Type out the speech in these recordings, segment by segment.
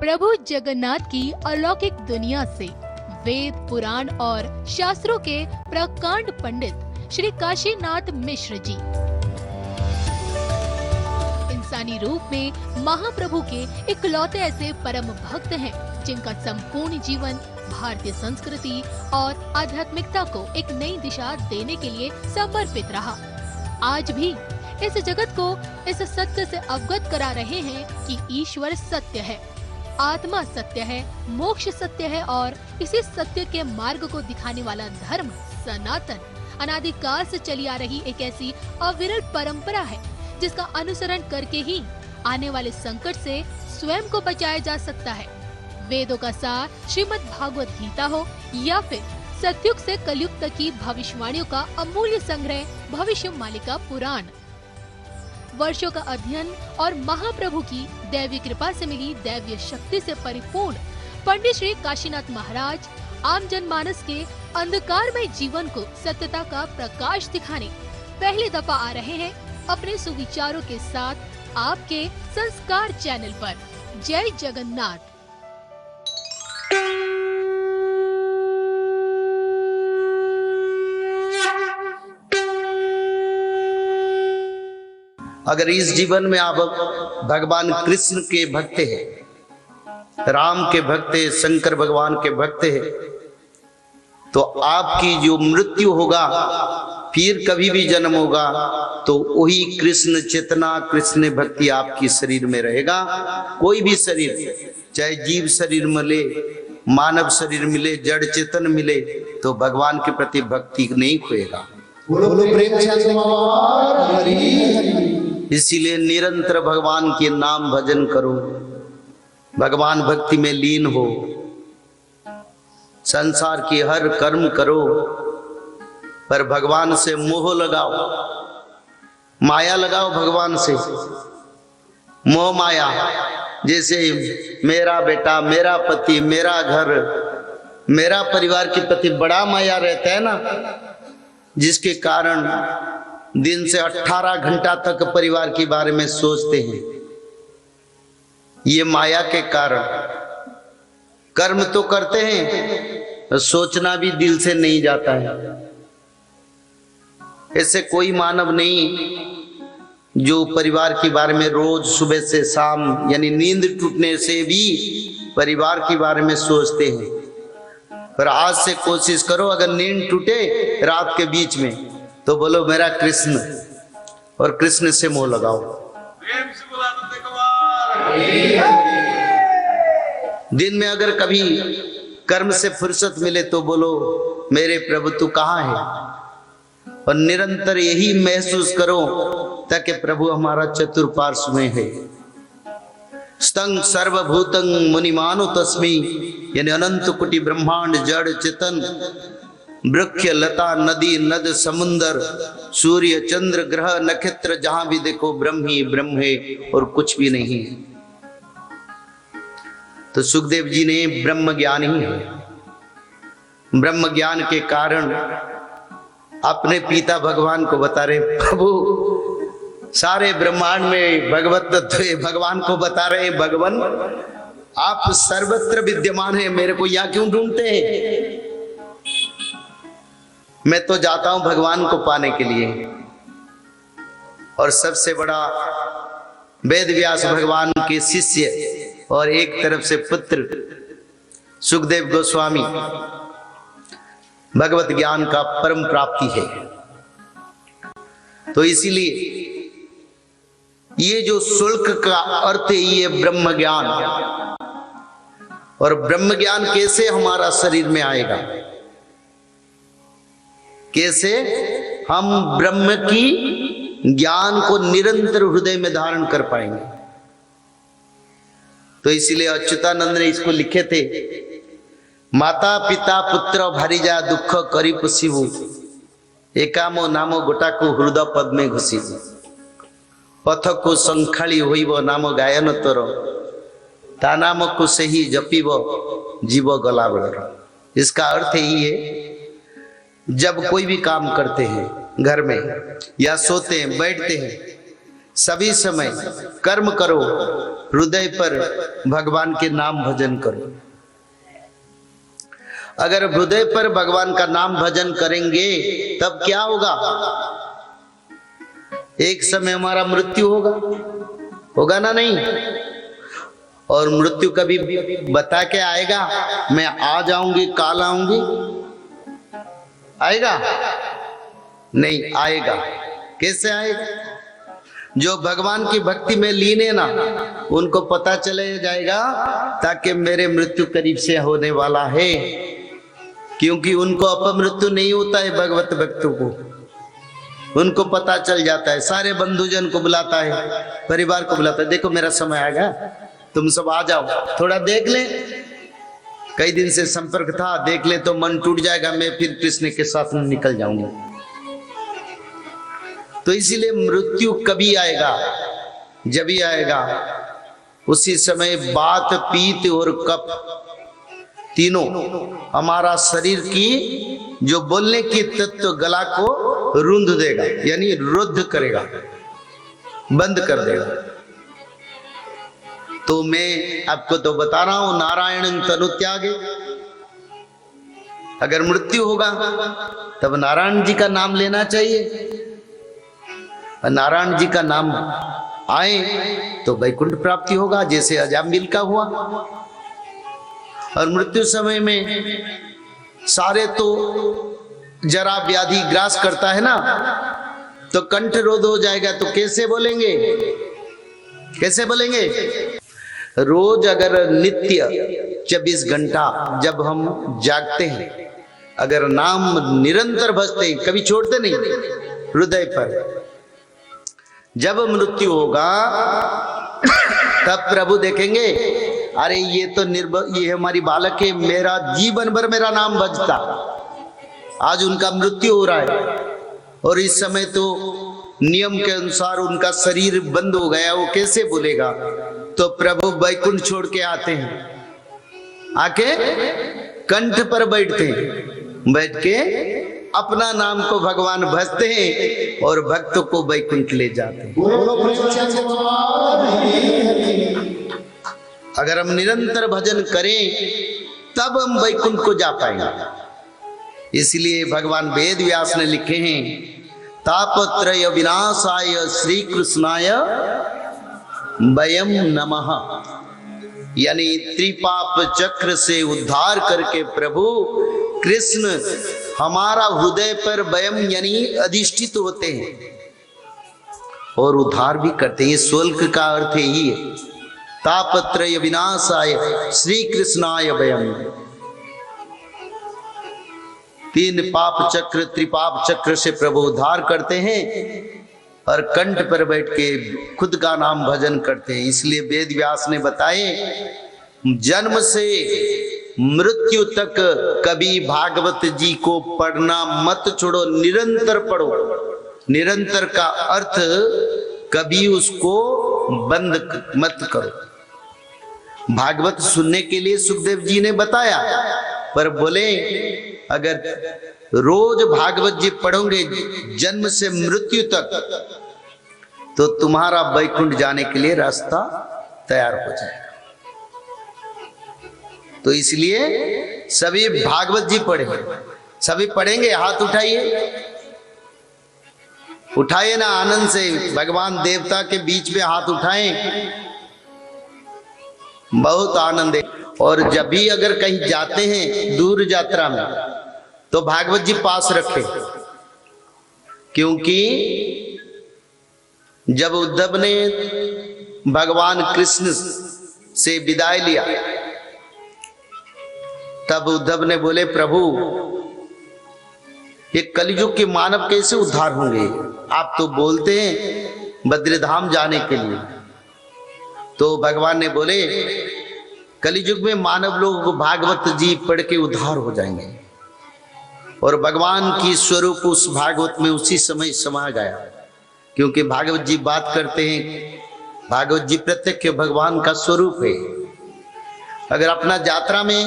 प्रभु जगन्नाथ की अलौकिक दुनिया से वेद पुराण और शास्त्रों के प्रकांड पंडित श्री काशीनाथ मिश्र जी इंसानी रूप में महाप्रभु के इकलौते ऐसे परम भक्त हैं जिनका संपूर्ण जीवन भारतीय संस्कृति और आध्यात्मिकता को एक नई दिशा देने के लिए समर्पित रहा। आज भी इस जगत को इस सत्य से अवगत करा रहे हैं कि ईश्वर सत्य है, आत्मा सत्य है, मोक्ष सत्य है और इसी सत्य के मार्ग को दिखाने वाला धर्म सनातन अनादिकाल से चली आ रही एक ऐसी अविरल परंपरा है जिसका अनुसरण करके ही आने वाले संकट से स्वयं को बचाया जा सकता है। वेदों का सार श्रीमद् भागवत गीता हो या फिर सतयुग से कलयुग तक की भविष्यवाणियों का अमूल्य संग्रह भविष्य मालिका पुराण, वर्षों का अध्ययन और महाप्रभु की दैवी कृपा से मिली दैवीय शक्ति से परिपूर्ण पंडित श्री काशीनाथ महाराज आम जनमानस के अंधकारमय जीवन को सत्यता का प्रकाश दिखाने पहली दफा आ रहे हैं अपने सुविचारों के साथ आपके संस्कार चैनल पर। जय जगन्नाथ। अगर इस जीवन में आप भगवान कृष्ण के भक्त हैं, राम के भक्त हैं, शंकर भगवान के भक्त हैं, तो आपकी जो मृत्यु होगा फिर कभी भी जन्म होगा तो वही कृष्ण चेतना कृष्ण भक्ति आपकी शरीर में रहेगा। कोई भी शरीर, चाहे जीव शरीर मिले, मानव शरीर मिले, जड़ चेतन मिले, तो भगवान के प्रति भक्ति नहीं खोएगा। इसीलिए निरंतर भगवान के नाम भजन करो, भगवान भक्ति में लीन हो, संसार की हर कर्म करो, पर भगवान से मोह लगाओ, माया लगाओ भगवान से। मोह माया, जैसे मेरा बेटा, मेरा पति, मेरा घर, मेरा परिवार के प्रति बड़ा माया रहता है ना, जिसके कारण दिन से 18 घंटा तक परिवार के बारे में सोचते हैं। ये माया के कारण कर्म तो करते हैं, सोचना भी दिल से नहीं जाता है। ऐसे कोई मानव नहीं जो परिवार के बारे में रोज सुबह से शाम, यानी नींद टूटने से भी परिवार के बारे में सोचते हैं। पर आज से कोशिश करो, अगर नींद टूटे रात के बीच में तो बोलो मेरा कृष्ण, और कृष्ण से मोह लगाओ। दिन में अगर कभी कर्म से फुर्सत मिले तो बोलो मेरे प्रभु तू कहाँ है, और निरंतर यही महसूस करो ताकि प्रभु हमारा चतुर्पार्श्व में है। स्तंग सर्वभूतं मुनिमानो तस्मै, यानी अनंत कोटि ब्रह्मांड जड़ चेतन, वृक्ष लता नदी नद समुंदर, सूर्य चंद्र ग्रह नक्षत्र, जहां भी देखो ब्रह्म ही ब्रह्म है और कुछ भी नहीं। तो सुखदेव जी ने ब्रह्म ज्ञान ही है, ब्रह्म ज्ञान के कारण अपने पिता भगवान को बता रहे, प्रभु सारे ब्रह्मांड में भगवत तत्व है, भगवान को बता रहे भगवान आप सर्वत्र विद्यमान है, मेरे को यहाँ क्यों ढूंढते हैं? मैं तो जाता हूं भगवान को पाने के लिए। और सबसे बड़ा वेद व्यास भगवान के शिष्य और एक तरफ से पुत्र सुखदेव गोस्वामी, भगवत ज्ञान का परम प्राप्ति है। तो इसीलिए ये जो शुल्क का अर्थ है ये ब्रह्म ज्ञान, और ब्रह्म ज्ञान कैसे हमारा शरीर में आएगा, कैसे हम ब्रह्म की ज्ञान को निरंतर हृदय में धारण कर पाएंगे। तो इसीलिए अच्युतानंद ने इसको लिखे थे, माता पिता पुत्र भारिजा दुख करी पुषिबु, एकामो नामो गोटाको हृदय पद में घुसिबु, पथ को संखाली होइब नाम गायन तोर, ता नाम को सही जपिब जीव गला बेलर। इसका अर्थ यही है, जब कोई भी काम करते हैं घर में या सोते हैं बैठते हैं, सभी समय कर्म करो हृदय पर भगवान के नाम भजन करो। अगर हृदय पर भगवान का नाम भजन करेंगे तब क्या होगा? एक समय हमारा मृत्यु होगा ना? नहीं। और मृत्यु कभी बता के आएगा मैं आ जाऊंगी, काल आऊंगी? आएगा? नहीं आएगा। कैसे आएगा? जो भगवान की भक्ति में लीन है ना, उनको पता चले जाएगा ताकि मेरे मृत्यु करीब से होने वाला है, क्योंकि उनको अपमृत्यु नहीं होता है। भगवत भक्तों को उनको पता चल जाता है। सारे बंधुजन को बुलाता है, परिवार को बुलाता है, देखो मेरा समय आ गया, तुम सब आ जाओ, थोड़ा देख ले। कई दिन से संपर्क था, देख ले तो मन टूट जाएगा, मैं फिर कृष्ण के साथ निकल जाऊंगा। तो इसीलिए मृत्यु कभी आएगा? जब ही आएगा उसी समय बात, पीत और कफ तीनों हमारा शरीर की जो बोलने की तत्व गला को रुंध देगा, यानी रुद्ध करेगा, बंद कर देगा। तो मैं आपको तो बता रहा हूं, नारायण तनु त्यागे। अगर मृत्यु होगा तब नारायण जी का नाम लेना चाहिए। नारायण जी का नाम आए तो वैकुंठ प्राप्ति होगा, जैसे अजामिल का हुआ। और मृत्यु समय में सारे तो जरा व्याधि ग्रास करता है ना, तो कंठ रोध हो जाएगा। तो कैसे बोलेंगे? कैसे बोलेंगे? रोज अगर नित्य 24 घंटा जब हम जागते हैं, अगर नाम निरंतर भजते हैं, कभी छोड़ते नहीं हृदय पर, जब मृत्यु होगा तब प्रभु देखेंगे, अरे ये तो ये हमारी बालक है, मेरा जीवन भर मेरा नाम भजता, आज उनका मृत्यु हो रहा है और इस समय तो नियम के अनुसार उनका शरीर बंद हो गया, वो कैसे बोलेगा? तो प्रभु वैकुंठ छोड़ के आते हैं, आके कंठ पर बैठते हैं, बैठ के अपना नाम को भगवान भजते हैं और भक्तों को वैकुंठ ले जाते हैं। अगर हम निरंतर भजन करें तब हम वैकुंठ को जा पाएंगे। इसलिए भगवान वेद व्यास ने लिखे हैं, तापत्रय विनाशाय श्री कृष्णाय वयम नमः, यानी त्रिपाप चक्र से उद्धार करके प्रभु कृष्ण हमारा हृदय पर वयम यानी अधिष्ठित होते हैं और उद्धार भी करते हैं। स्वल्क का अर्थ यही है, तापत्रय विनाशाय श्री कृष्णाय वयम। तीन पाप चक्र, त्रिपाप चक्र से प्रभु उद्धार करते हैं और कंठ पर बैठ के खुद का नाम भजन करते हैं। इसलिए वेद व्यास ने बताए, जन्म से मृत्यु तक कभी भागवत जी को पढ़ना मत छोड़ो, निरंतर पढ़ो। निरंतर का अर्थ कभी उसको बंद मत करो। भागवत सुनने के लिए सुखदेव जी ने बताया, पर बोले अगर रोज भागवत जी पढ़ोगे जन्म से मृत्यु तक, तो तुम्हारा वैकुंठ जाने के लिए रास्ता तैयार हो जाएगा। तो इसलिए सभी भागवत जी पढ़े, सभी पढ़ेंगे, हाथ उठाइए, उठाइए ना आनंद से, भगवान देवता के बीच में हाथ उठाएं, बहुत आनंद है। और जब भी अगर कहीं जाते हैं दूर यात्रा में तो भागवत जी पास रखें, क्योंकि जब उद्धव ने भगवान कृष्ण से विदाई लिया तब उद्धव ने बोले, प्रभु ये कलियुग के मानव कैसे उद्धार होंगे? आप तो बोलते हैं बद्रीधाम जाने के लिए। तो भगवान ने बोले, कलियुग में मानव लोग भागवत जी पढ़ के उद्धार हो जाएंगे। और भगवान की स्वरूप उस भागवत में उसी समय समा गया, क्योंकि भागवत जी बात करते हैं, भागवत जी प्रत्यक्ष भगवान का स्वरूप है। अगर अपना यात्रा में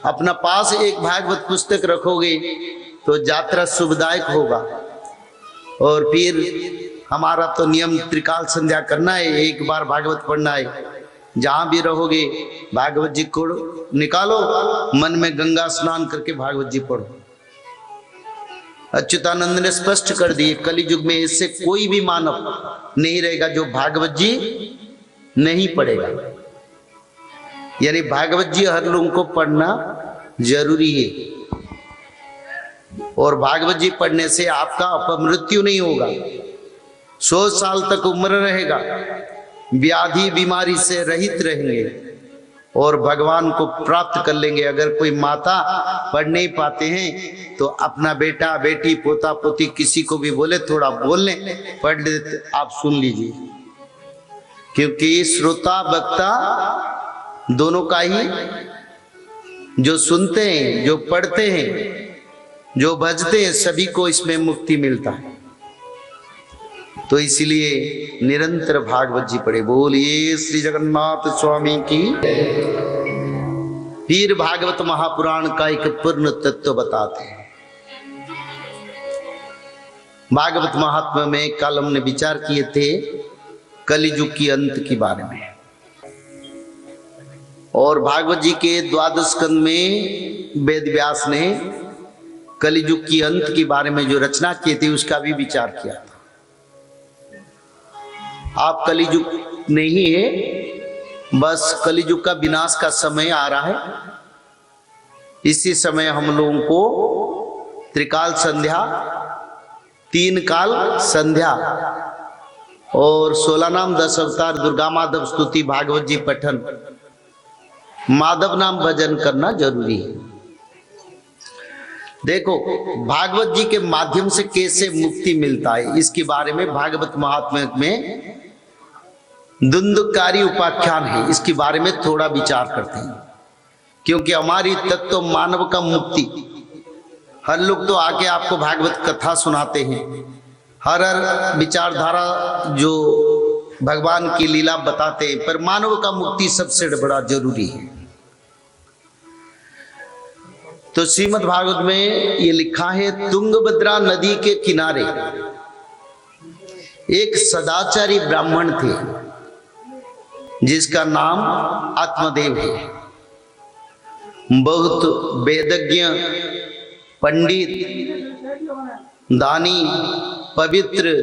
अपना पास एक भागवत पुस्तक रखोगे तो यात्रा शुभदायक होगा। और फिर हमारा तो नियम त्रिकाल संध्या करना है, एक बार भागवत पढ़ना है, जहां भी रहोगे भागवत जी को निकालो, मन में गंगा स्नान करके भागवत जी पढ़ो। अच्युतानंद ने स्पष्ट कर दिए, कलियुग में इससे कोई भी मानव नहीं रहेगा जो भागवत जी नहीं पढ़ेगा। यानी भागवत जी हर लोगों को पढ़ना जरूरी है, और भागवत जी पढ़ने से आपका अपमृत्यु नहीं होगा, 100 साल तक उम्र रहेगा, व्याधि बीमारी से रहित रहेंगे और भगवान को प्राप्त कर लेंगे। अगर कोई माता पढ़ नहीं पाते हैं तो अपना बेटा बेटी पोता पोती किसी को भी बोले थोड़ा बोल लें, पढ़ लेते, आप सुन लीजिए, क्योंकि श्रोता वक्ता दोनों का ही, जो सुनते हैं, जो पढ़ते हैं, जो भजते हैं, सभी को इसमें मुक्ति मिलता है। तो इसलिए निरंतर भागवत जी पढ़े। बोलिए श्री जगन्नाथ स्वामी की। फिर भागवत महापुराण का एक पूर्ण तत्व बताते हैं। भागवत महात्मा में कल हमने विचार किए थे कलियुग की अंत के बारे में, और भागवत जी के 12 स्कंद में वेद व्यास ने कलियुग की अंत के बारे में जो रचना की थी उसका भी विचार किया था। आप कलियुग नहीं है, बस कलियुग का विनाश का समय आ रहा है। इसी समय हम लोगों को त्रिकाल संध्या, 3 काल संध्या और 16 नाम 10 अवतार दुर्गा माधव स्तुति भागवत जी पठन, माधव नाम भजन करना जरूरी है। देखो भागवत जी के माध्यम से कैसे मुक्ति मिलता है, इसके बारे में भागवत महात्म्य में दुंदुकारी उपाख्यान है, इसके बारे में थोड़ा विचार करते हैं। क्योंकि हमारी तत्व मानव का मुक्ति, हर लोग तो आके आपको भागवत कथा सुनाते हैं, हर विचारधारा जो भगवान की लीला बताते हैं, पर मानव का मुक्ति सबसे बड़ा जरूरी है। तो श्रीमद् भागवत में ये लिखा है, तुंगभद्रा नदी के किनारे एक सदाचारी ब्राह्मण थे जिसका नाम आत्मदेव है। बहुत वेदज्ञ, पंडित, दानी, पवित्र,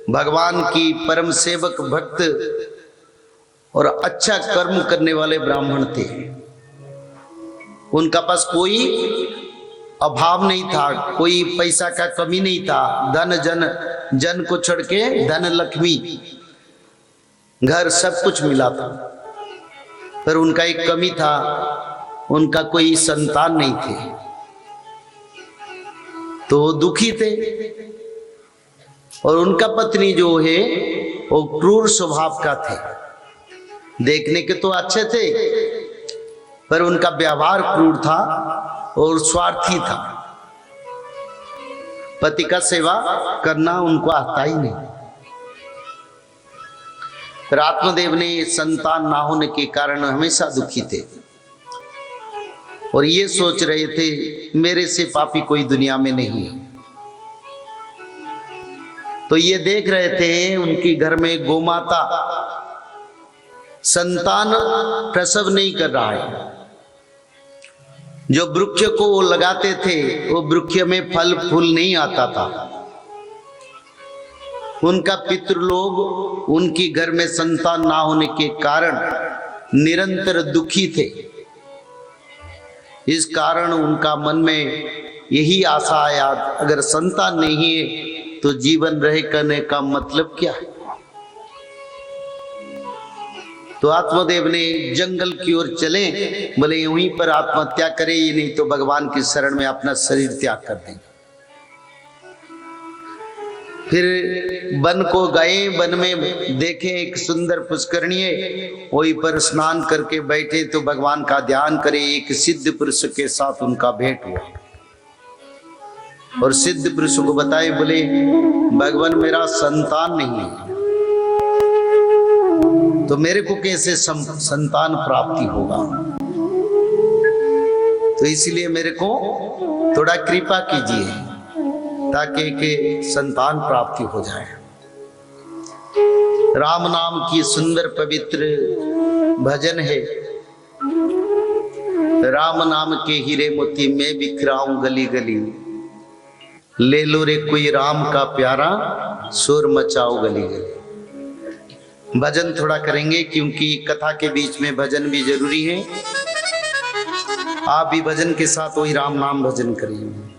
भगवान की परम सेवक, भक्त और अच्छा कर्म करने वाले ब्राह्मण थे। उनका पास कोई अभाव नहीं था, कोई पैसा का कमी नहीं था, धन जन को छोड़ के धन लक्ष्मी घर सब कुछ मिला था। पर उनका एक कमी था, उनका कोई संतान नहीं थे, तो दुखी थे। और उनका पत्नी जो है वो क्रूर स्वभाव का थे। देखने के तो अच्छे थे पर उनका व्यवहार क्रूर था और स्वार्थी था। पति का सेवा करना उनको आता ही नहीं। पर आत्मदेव ने संतान ना होने के कारण हमेशा दुखी थे और ये सोच रहे थे मेरे से पापी कोई दुनिया में नहीं है। तो ये देख रहे थे उनके घर में गोमाता संतान प्रसव नहीं कर रहा है। जो वृक्ष को वो लगाते थे वो वृक्ष में फल फूल नहीं आता था। उनका पितृलोग उनकी घर में संतान ना होने के कारण निरंतर दुखी थे। इस कारण उनका मन में यही आशा आया, अगर संतान नहीं है तो जीवन रह करने का मतलब क्या है। तो आत्मदेव ने जंगल की ओर चले, बोले वहीं पर आत्महत्या करे, ये नहीं तो भगवान की शरण में अपना शरीर त्याग कर देंगे। फिर वन को गए, वन में देखे एक सुंदर पुष्करणी है, वहीं पर स्नान करके बैठे तो भगवान का ध्यान करे। एक सिद्ध पुरुष के साथ उनका भेंट हुआ और सिद्ध पुरुष को बताए, बोले भगवान मेरा संतान नहीं है तो मेरे को कैसे संतान प्राप्ति होगा, तो इसलिए मेरे को थोड़ा कृपा कीजिए ताकि के संतान प्राप्ति हो जाए। राम नाम की सुंदर पवित्र भजन है। राम नाम के हीरे मोती मैं बिखराऊं गली गली, ले लो रे कोई राम का प्यारा, शोर मचाओ गली गली। भजन थोड़ा करेंगे क्योंकि कथा के बीच में भजन भी जरूरी है। आप भी भजन के साथ वही राम नाम भजन करिए।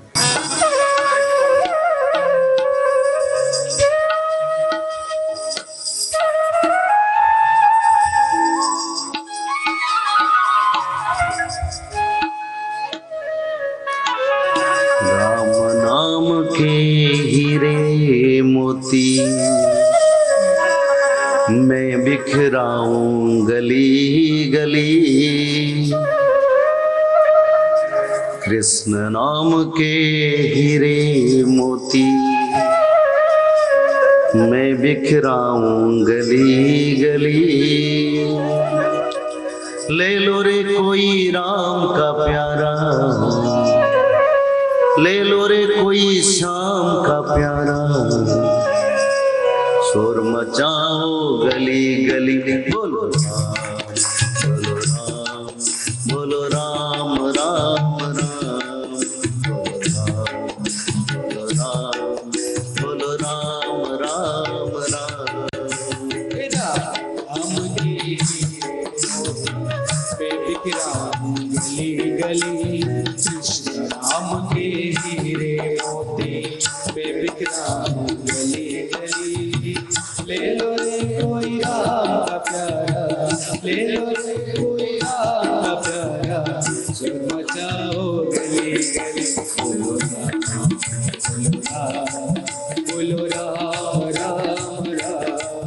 मैं बिखराऊं गली गली, कृष्ण नाम के हीरे मोती मैं बिखराऊं गली गली। ले लो रे कोई राम का प्यारा, ले लो रे कोई शाम का प्यारा, शोर मचाओ गली गली। बोलो राम, बोलो राम, राम राम, बोलो राम, बोलो राम, राम राम। राम की पे बिखराऊं गली गली, कृष्ण राम के हीरे मोती पे बिखराऊं गली गली। ले लो रे कोई राम का प्यारा, ले लो रे कोई राम का प्यारा, शोर मचाओ गली गली। बोलो राम, बोलो राम, राम राम,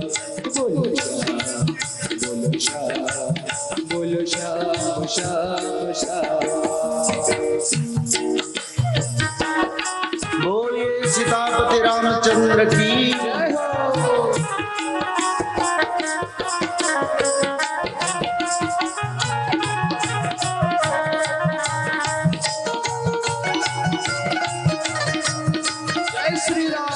बोलो श्याम, बोलो श्याम, बोलो श्याम श्याम श्याम। बोलिए सीतापति रामचंद्र की जय हो। जय श्री राम।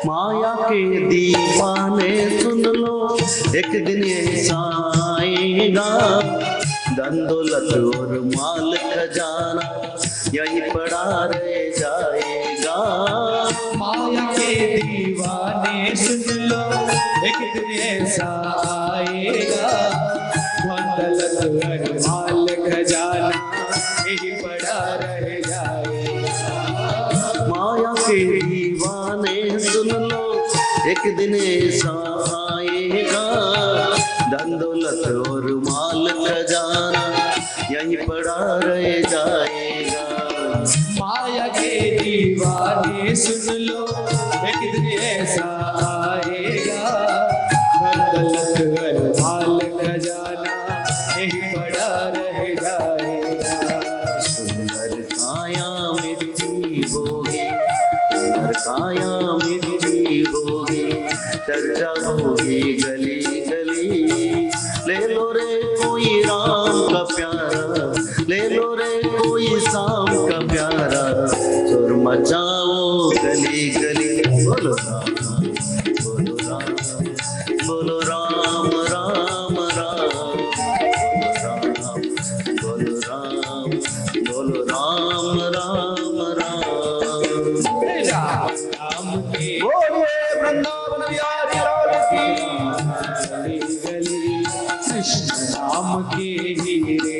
माया के दीवाने सुन लो, एक दिन ऐसा आएगा, धन दौलत और माल खजाना यही पड़ा रह जाएगा। माया के दीवाने सुन लो, एक दिन ऐसा आएगा, धन दौलत और माल खजाना यही पड़ा रह जाएगा। माया के दीवाने सुन लो, एक दिन ऐसा आएगा, धन दौलत और माल खजाना यही पड़ा रह जाएगा। माया के दीवाने सुन लो, एक दिन ऐसा आएगा, धन दौलत और माल खजाना यही पड़ा रह जाएगा। सुंदर काया मिट्टी होगी, सुंदर काया मिट्टी होगी, चर्चा होगी गली गली। ले लो रे कोई राम का प्यारा, ले लो रे कोई शाम का प्यारा, सुर मचाओ गली गली। बोलो राम, बोलो राम, बोलो राम, राम राम, बोलो राम, बोलो राम, राम राम। राम के बोलिए वृंदावन बिहारी लाल की। गली गली, कृष्ण राम के हीरे